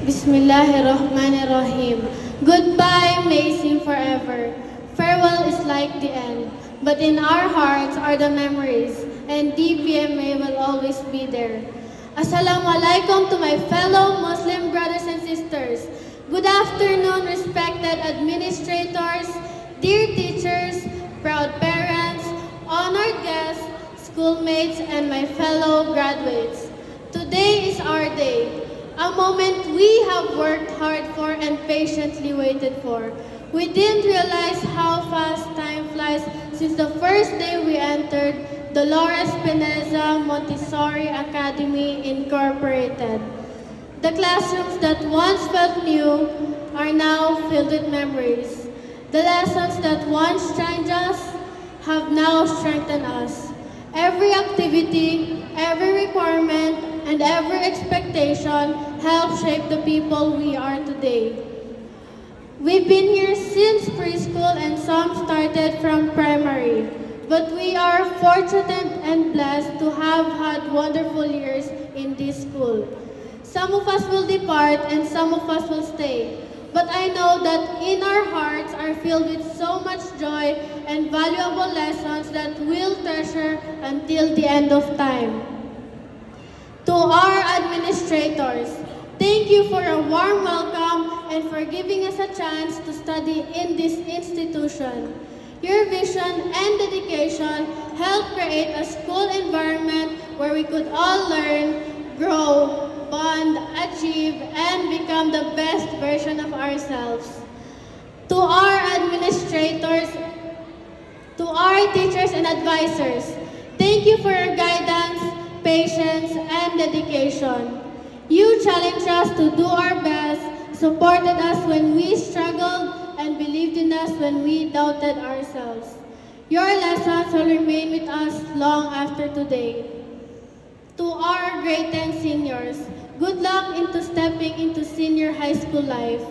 Bismillahirrahmanirrahim. Goodbye may seem forever. Farewell is like the end. But in our hearts are the memories, and DPMA will always be there. Assalamualaikum to my fellow Muslim brothers and sisters. Good afternoon, respected administrators, dear teachers, proud parents, honored guests, schoolmates, and my fellow graduates. Today is our day. A moment we have worked hard for and patiently waited for. We didn't realize how fast time flies since the first day we entered Dolores Pineza Montessori Academy Incorporated. The classrooms that once felt new are now filled with memories. The lessons that once challenged us have now strengthened us. Every activity, every requirement, and every expectation help shape the people we are today. We've been here since preschool and some started from primary. But we are fortunate and blessed to have had wonderful years in this school. Some of us will depart and some of us will stay. But I know that in our hearts are filled with so much joy and valuable lessons that we'll treasure until the end of time. To our administrators, thank you for a warm welcome and for giving us a chance to study in this institution. Your vision and dedication helped create a school environment where we could all learn, grow, bond, achieve, and become the best version of ourselves. To our administrators, to our teachers and advisors, thank you for your guidance, patience, and dedication. You challenged us to do our best, supported us when we struggled, and believed in us when we doubted ourselves. Your lessons will remain with us long after today. To our grade 10 seniors, good luck into stepping into senior high school life.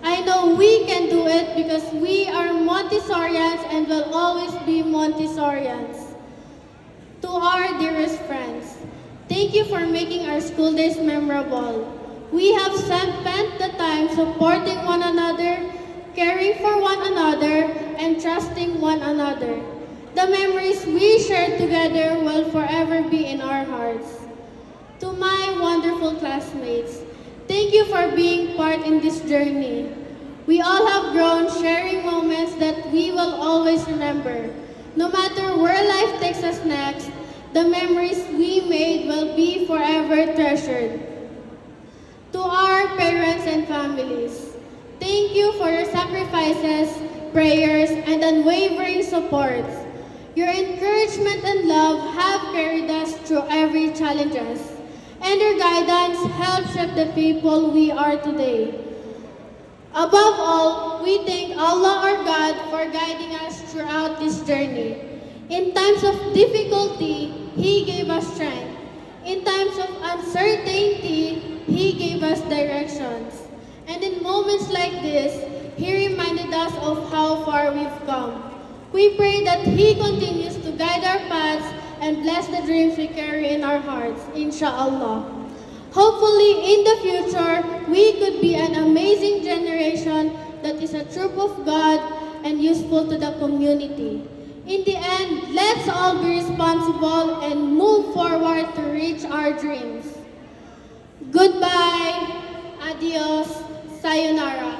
I know we can do it because we are Montessorians and will always be Montessorians. To our dearest friends, thank you for making our school days memorable. We have spent the time supporting one another, caring for one another, and trusting one another. The memories we shared together will forever be in our hearts. To my wonderful classmates, thank you for being part in this journey. We all have grown sharing moments that we will always remember. No matter where life takes us next, the memories we made will be forever treasured. To our parents and families, thank you for your sacrifices, prayers, and unwavering support. Your encouragement and love have carried us through every challenges, and your guidance helps shape the people we are today. Above all, we thank Allah our God for guiding us throughout this journey. In times of difficulty, He gave us strength. In times of uncertainty, He gave us directions. And in moments like this, He reminded us of how far we've come. We pray that He continues to guide our paths and bless the dreams we carry in our hearts, inshallah. Hopefully, in the future, we could be an amazing generation that is a troop of God and useful to the community. In the end, let's all be responsible and move forward to reach our dreams. Goodbye, adios, sayonara.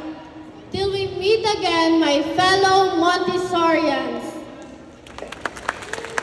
Till we meet again, my fellow Montessorians.